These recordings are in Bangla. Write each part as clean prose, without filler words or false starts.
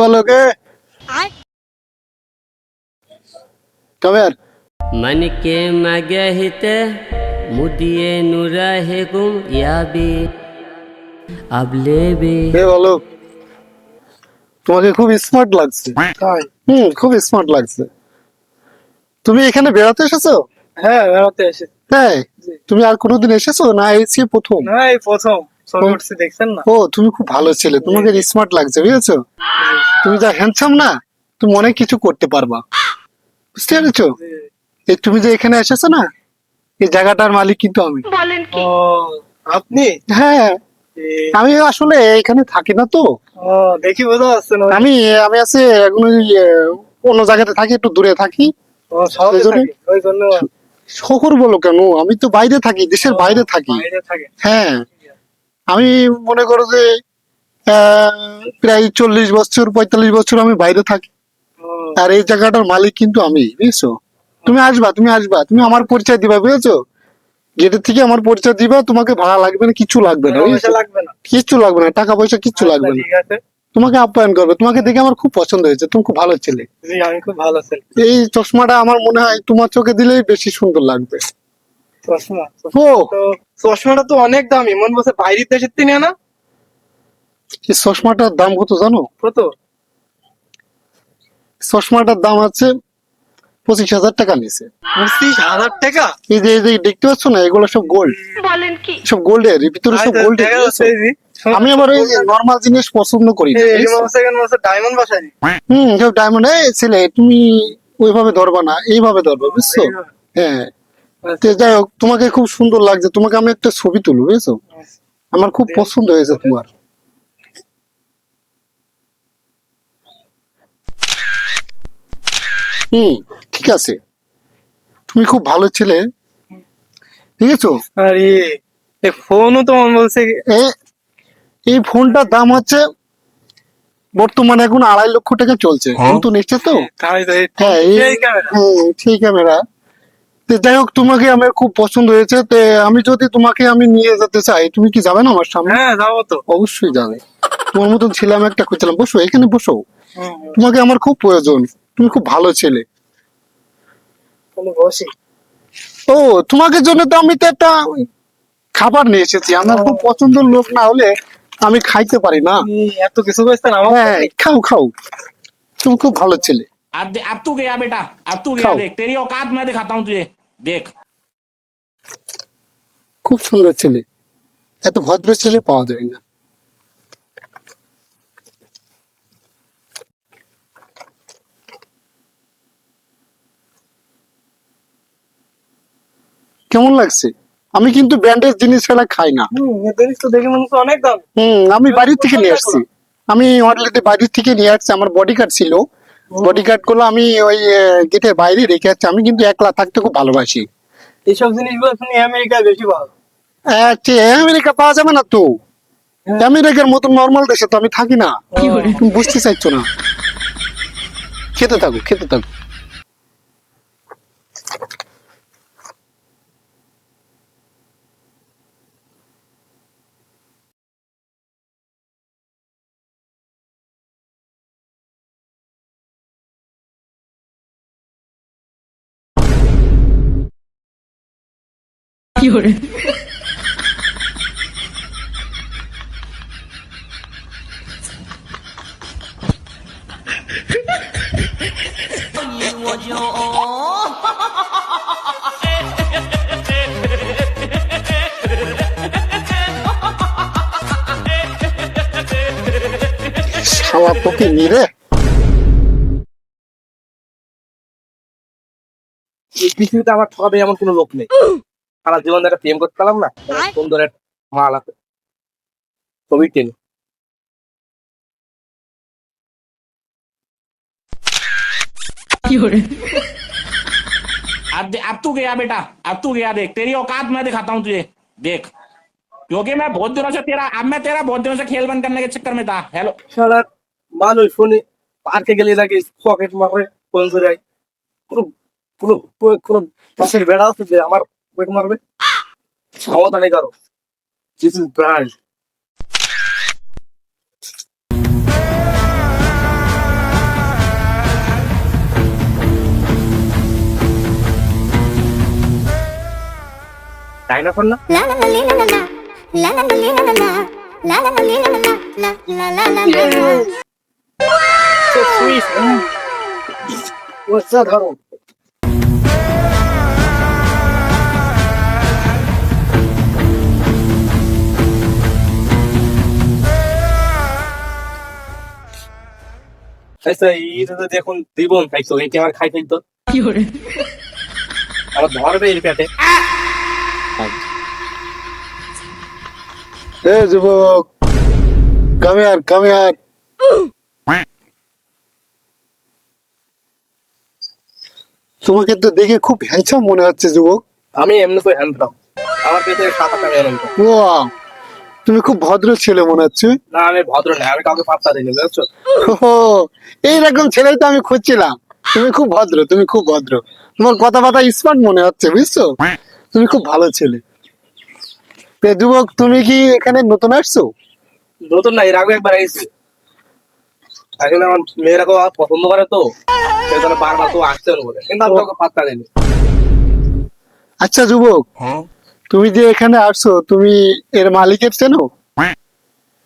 বলো কে? Come here. मन के मगहित मुदिए नुरहिकुम याबी अबलेबी। বলো, তোমাকে খুব স্মার্ট লাগছে। খুব স্মার্ট লাগছে। তুমি এখানে বেড়াতে এসেছো? হ্যাঁ, বেড়াতে এসেছি। হ্যাঁ, তুমি আর কোনোদিন এসেছো না? এসে প্রথম? না, এই প্রথম ছবি উঠছে, দেখছেন না? ও, তুমি খুব ভালো ছেলে, তোমাকে স্মার্ট লাগছে, বুঝেছো? তুমি যা হ্যান্ডসাম না, তুমি অনেক কিছু করতে পারবা, বুঝতে পেরেছো? এই তুমি যে এখানে এসেছো না, এই জায়গাটার মালিক কিন্তু আমি। ও, আপনি? হ্যাঁ, আমি আসলে এখানে থাকি না তো। ও, দেখি বোঝা যাচ্ছে না। আমি আছি এখন অন্য জায়গাতে থাকি, একটু দূরে থাকি। ও, শহরে থাকি, ওই জন্য। শহর বলো কেন, আমি তো বাইরে থাকি, দেশের বাইরে থাকি। বাইরে থাকে? হ্যাঁ, আমি মনে করো যে প্রায় 40 বছর 45 বছর আমি বাইরে থাকি। আর এই জায়গাটার মালিক কিন্তু আমি, বুঝছো? তুমি আসবা, তুমি আমার পরিচয় দিবা, বুঝেছো? গেটের থেকে আমার পরিচয় দিবা, তোমাকে ভাড়া লাগবে না, কিছু লাগবে না, কিচ্ছু লাগবে না, টাকা পয়সা কিচ্ছু লাগবে না। তোমাকে আপ্যায়ন করবে। তোমাকে দেখে আমার খুব পছন্দ হয়েছে, তুমি খুব ভালো ছেলে। আমি খুব ভালো ছেলে। এই চশমাটা আমার মনে হয় তোমার চোখে দিলেই বেশি সুন্দর লাগবে। চশমা? ও, চশমাটা তো অনেক দামি, মন বসে বাইরের দেশের থেকে না? এই চশমাটার দাম কত জানো? কত? চশমাটার দাম আছে 25,000 টাকা নিচে। 25,000 টাকা? এই যে দেখতে পাচ্ছ না, এগুলো সব গোল্ড। বলেন কি? সব গোল্ডের ভিতরে, সব গোল্ডের। আমি আবার ওই নরমাল জিনিস পছন্দ করি না। ডায়মন্ড বাসাই? সব ডায়মন্ড। এই ছেলে, তুমি ওইভাবে ধরবা না, এইভাবে ধরবা, বুঝছো? হ্যাঁ, তো যাই হোক, তোমাকে খুব সুন্দর লাগছে, তোমাকে আমি একটা ছবি তুলবো, বুঝছো? আমার খুব পছন্দ হয়েছে তোমার। ঠিক আছে, তুমি খুব ভালো ছেলে, ঠিক আছে? আরে, এই ফোনও তো মন বলছে। এই ফোনটার দাম হচ্ছে বর্তমানে এখন 2.5 লক্ষ টাকা চলছে, কিন্তু নিশ্চয় তো? হ্যাঁ, সেই ক্যামেরা। যাই হোক, তোমাকে আমার খুব পছন্দ হয়েছে। তো আমি যদি তোমাকে নিয়ে যেতে চাই, তুমি কি যাবে না আমার সামনে? হ্যাঁ, যাবো তো। অবশ্যই যাবে। তোমার মতন ছেলে আমি একটা খুঁজছিলাম। বসো, এখানে বসো। তোমাকে আমার খুব প্রয়োজন, তুমি খুব ভালো ছেলে। বসি। ও, তোমাকে জন্য তো আমি তো একটা খাবার নিয়ে এসেছি। আমার খুব পছন্দের লোক না হলে আমি খাইতে পারি না। এত কিছু বলছেন আমার? হ্যাঁ, খাও, তুমি খুব ভালো ছেলে। अब तू गया बेटा, अब तू गया। देख तेरी औकात मैं दिखाता हूँ तुझे, देख। খুব সুন্দর ছেলে, এত ভদ্র ছেলে পাওয়া যায় না। কেমন লাগছে? আমি কিন্তু ব্র্যান্ডের জিনিস ছাড়া খাই না। দেখে মনে হচ্ছে অনেক দাম। আমি বাড়ি থেকে নিয়ে আসছি। আমি অলরেডি বাড়ি থেকে নিয়ে আসছি। আমার বডি গার্ড ছিল, বডি গার্ড গুলো আমি ওই গেটের বাইরে রেখে আসছি। আমি কিন্তু একলা থাকতে খুব ভালোবাসি। এইসব জিনিসগুলো তুমি আমেরিকায় বেশি পাও। আমেরিকা পাওয়া যাবে না তো? আমেরিকার মতো নর্মাল দেশে তো আমি থাকি না, তুমি বুঝতে চাইছো না। খেতে থাকো। শালা তোকে নিরে এই পৃথিবীতে আমার ঠকাবে এমন কোনো লোক নেই। সারা জীবন একটা প্রেম করতে পারলাম না, সুন্দর একটা মাল আছে, ছবি টেন। अब तू गया बेटा, अब तू गया। देख तेरी औकात मैं दिखाता हूँ तुझे, देख। क्योंकि मैं बहुत दिनों से तेरा, अब मैं तेरा बहुत दिनों से खेल बंद करने के चक्कर में था। हेलो শালার মানুষ শুনি পার্কে গেলে নাকি পকেট মারে ফোন করে আয়। পুরো পুরো পুরো পাশের বেড়া আছে যে আমার পকেট মারবে, ক্ষমতা নেই কারো। This is brand. তাই না না La la la la la la la la la la la la la la la la la la la. So sweet. অসাধারণ। আচ্ছা এই যে দেখুন জীবন খাইছো, এটি আমার খাই খাইতো আমার ধরবে এর পেটে। এ যুবক, কাম হিয়ার কাম হিয়ার। তোমাকে তো দেখে খুব হ্যান্ডসাম মনে হচ্ছে যুবক। আমি এমনি তো হ্যান্ডসাম, আমার পেটে সাদা কামি আনন্দ। ওয়াও, তুমি খুব ভদ্র ছেলে মনে হচ্ছে। না আমি ভদ্র না, আমি কাউকে পাত্তা দিই না, বুঝছো? ও, এইরকম ছেলেই তো আমি খুঁজছিলাম। তুমি খুব ভদ্র, তুমি খুব ভদ্র, তোমার কথাবার্তা স্মার্ট মনে হচ্ছে, বুঝছো? তুমি খুব ভালো ছেলে। তে যুবক, তুমি কি এখানে নতুন আসছো? নতুন না, এর আগে একবার এসেছি। আসলে আমার মেয়েরা তো আমার পছন্দ করে, তো সেই জন্য বারবার তো আসছে বলে, কিন্তু আমি কাউকে পাত্তা দিই না। আচ্ছা যুবক, তুমি যে এখানে আসছো, তুমি এর মালিকের চেনো?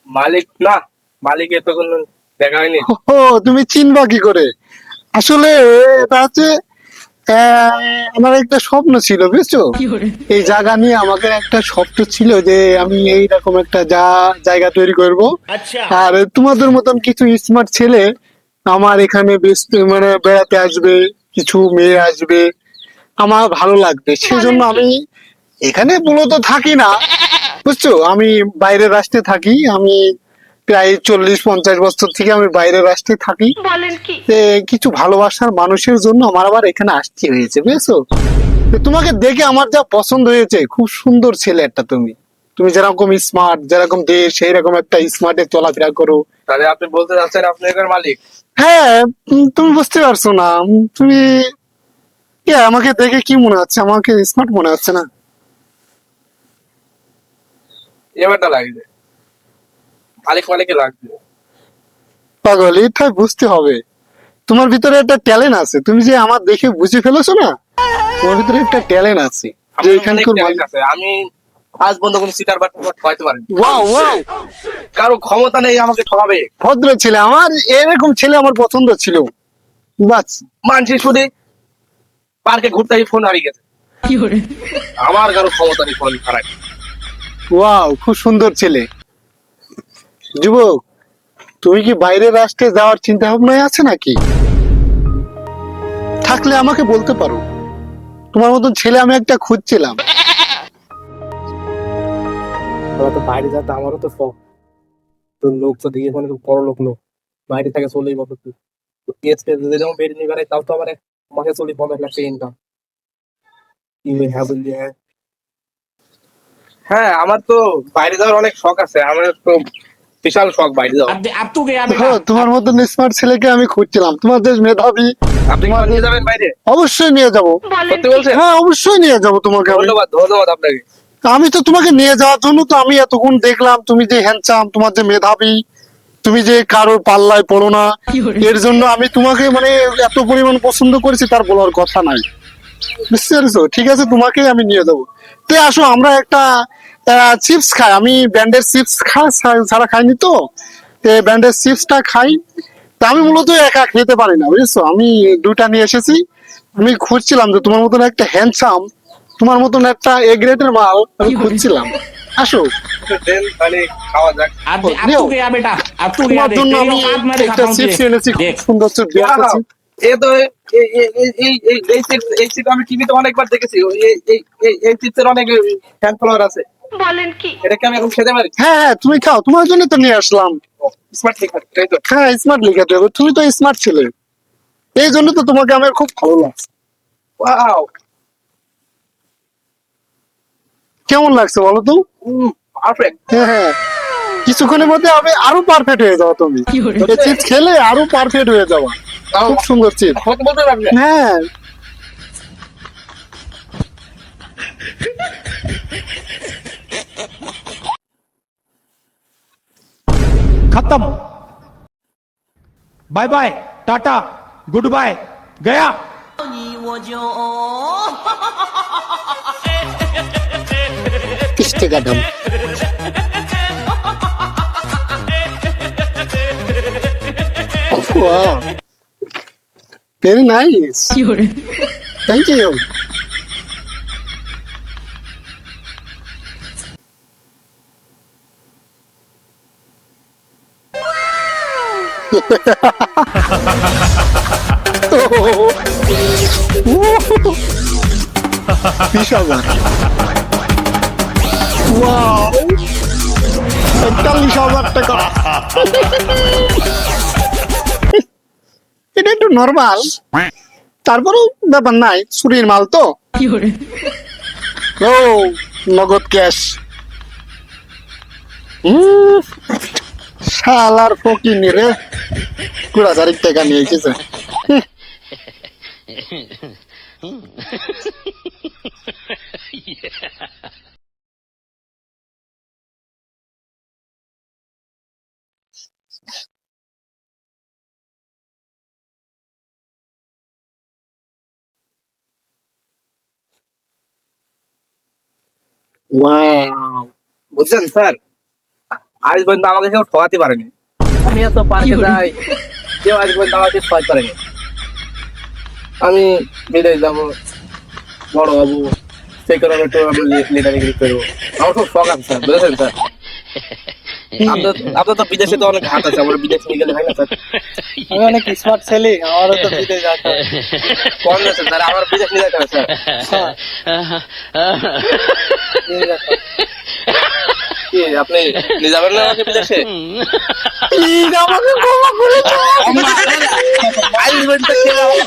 মালিক না, মালিকের তো কোনো দেখা হয়নি। ও, তুমি চিনবা কি করে? আসলে এটা হচ্ছে আমার একটা স্বপ্ন ছিল, বুঝছো? এই জায়গা নিয়ে আমাকে একটা স্বপ্ন ছিল যে আমি এইরকম একটা জায়গা তৈরি করব। আর তোমাদের মতন কিছু স্মার্ট ছেলে আমার এখানে বেশ মানে বেড়াতে আসবে, কিছু মেয়ে আসবে, আমার ভালো লাগবে, সেজন্য আমি এখানে মূলত থাকি না, বুঝছো? আমি বাইরের রাষ্ট্রে থাকি। আমি প্রায় 40-50 বছর থেকে আমি বাইরের রাষ্ট্রে থাকি। কিছু ভালোবাসার মানুষের জন্য আমার আবার এখানে আসতে হয়েছে, বুঝছো? তোমাকে দেখে আমার যা পছন্দ হয়েছে, খুব সুন্দর ছেলে একটা তুমি। তুমি যেরকম স্মার্ট, যেরকম দেশ সেই রকম একটা স্মার্টে চলাফেরা করো। তাহলে আপনি বলতে চাচ্ছেন আপনি এখানে মালিক? হ্যাঁ, তুমি বুঝতে পারছো না? তুমি আমাকে দেখে কি মনে হচ্ছে? আমাকে স্মার্ট মনে হচ্ছে না? এবারটা লাগবে, মালিক মালিকে লাগবে। পাগল, এটা বুঝতে হবে। তোমার ভিতরে একটা ট্যালেন্ট আছে, তুমি যে আমার দেখে বুঝে ফেলেছো না, তোমার ভিতরে একটা ট্যালেন্ট আছে যে এখানকার মালিক। আমি আজ পর্যন্ত কোনো সিটার বাট খাওয়াইতে পারিনি। ওয়াও ওয়াও, কারো ক্ষমতা নেই আমাকে ঠকাবে। ভদ্র ছেলে, আমার এরকম ছেলে আমার পছন্দ ছিল। বাস, মানছি শুধু পার্কে ঘুরতে গিয়ে ফোন হারিয়ে গেছে, আমার কারো ক্ষমতা নেই ফোন হারাই। ওয়াও, খুব সুন্দর ছেলে। যুবক, তুমি কি বাইরের রাষ্ট্রে যাওয়ার চিন্তা ভাবনায় আছে নাকি? থাকলে আমাকে বলতে পারো। তোমার মতন ছেলে আমি একটা খুঁজছিলাম। তো বাইরে যাতে আমারও তো শখ। তো লোক তো দিয়ে মানে বড় লোক লোক বাইরে থেকে চলেই বছর যেমন বেরিয়ে নিয়ে বেড়াই, তাও তো আমার মাসে 40-50 লাখ ইনকাম। হ্যাঁ, আমার তো বাইরে যাওয়ার অনেক শখ আছে, আমার তো বিশাল শখ বাইরে যাওয়া। अब तू गया দেখো, बेटा। তোমার মতন স্মার্ট ছেলেকে আমি খুঁজছিলাম। তোমার দেশ মেধাবী, আপনি কি নিয়ে যাবেন বাইরে? অবশ্যই নিয়ে যাবো। সত্যি বলছেন? হ্যাঁ, অবশ্যই নিয়ে যাবো তোমাকে আমি। ধন্যবাদ ধন্যবাদ আপনাকে। আমি তো তোমাকে নিয়ে যাওয়ার জন্য তো আমি এতক্ষণ দেখলাম তুমি যে হ্যান্ডসাম, তোমার যে মেধাবী, তুমি যে কারোর পাল্লায় পড়ো না, এর জন্য আমি তোমাকে মানে এত পরিমাণ পছন্দ করেছি, তার বলার কথা নাই। বুঝতে পেরেছো? ঠিক আছে, তোমাকে আমি নিয়ে যাবো। তে আসো, আমরা একটা চিপস খাই। আমি ব্যান্ডের চিপস ছাড়া খাইনি তো, ব্যান্ডের চিপসটা খাই। তা আমি মূলত একা খেতে পারি না, বুঝছো? আমি দুটা নিয়ে এসেছি। আমি খুঁজছিলাম যে তোমার মতন একটা হ্যান্ডসাম, তোমার মতন একটা এ গ্রেডের মাল আমি খুঁজছিলাম। আসো, দেন তাহলে খাওয়া যাক। अब लियो। तू गया बेटा, अब तू गया তোমার देख জন্য तेरी আমি औकात मैं একটা दिखाता हूँ চিপস तुझे এনেছি, খুব देख সুন্দর চিপস দিয়ে Wow! রেখেছি। এ তো এই চিত্র আমি টিভিতে অনেকবার দেখেছি। এই চিত্রের অনেক ফ্যান ফলোয়ার আছে। এটা কি আমি এখন খেতে পারি? হ্যাঁ হ্যাঁ, তুমি খাও, তোমার জন্য তো নিয়ে আসলাম। স্মার্ট ঠিক আছে, তাই তো? হ্যাঁ, স্মার্ট লিখে দেবো, তুমি তো স্মার্ট ছিলে, এই জন্য তো তোমাকে আমার খুব ভালো লাগছে। ওয়াও! কেমন লাগছে বলো তো? পারফেক্ট। হ্যাঁ হ্যাঁ, কিছুক্ষণের মধ্যে আমি আরো পারফেক্ট হয়ে যাবো, তুমি এই চিপস খেলে আরো পারফেক্ট হয়ে যাবা। খুব সুন্দর চিপস। আমাকে বলতে পারবে? হ্যাঁ, खत्म। Bye bye, tata, goodbye, गया। किसके कदम। Wow, very nice. Thank you. Vishal. Wow, ৪৫,০০০ টাকা। এটা একটু নরমাল, তারপরেও ব্যাপার নাই, চুরির মাল তো। ও, নগদ ক্যাশ। শালার ফকিনি রে, ২০০০ টাকা নিয়ে এসেছে। ওয়াও, বুঝছেন স্যার, আজ পর্যন্ত আমাকে কেউ ঠকাতে পারেনি। আমি এত পার্কে যাই, কেউ আজ পর্যন্ত আমাকে ঠকাতে পারেনি। আমি বিদেশ যাবো, বড় হবো, সেই কারণে একটু আমি লিডারিগিরি করবো। আমার খুব শখ আছে স্যার, বুঝেছেন স্যার। আপনার তো বিদেশে তো অনেক হাত আছে, আমার বিদেশ নিয়ে গেলে হয় না স্যার? আমি অনেক স্মার্ট ছেলে, আমারও তো বিদেশ যেতে হবে। কম গেছে স্যার, আমার বিদেশ নিয়ে যেতে হবে স্যার। নিয়ে যেতে হবে। কি আপনি নিয়ে যাবেন না আমাকে বিদেশে? প্লিজ আমাকে ক্ষমা করে দাও। আজ পর্যন্ত কেউ আমাকে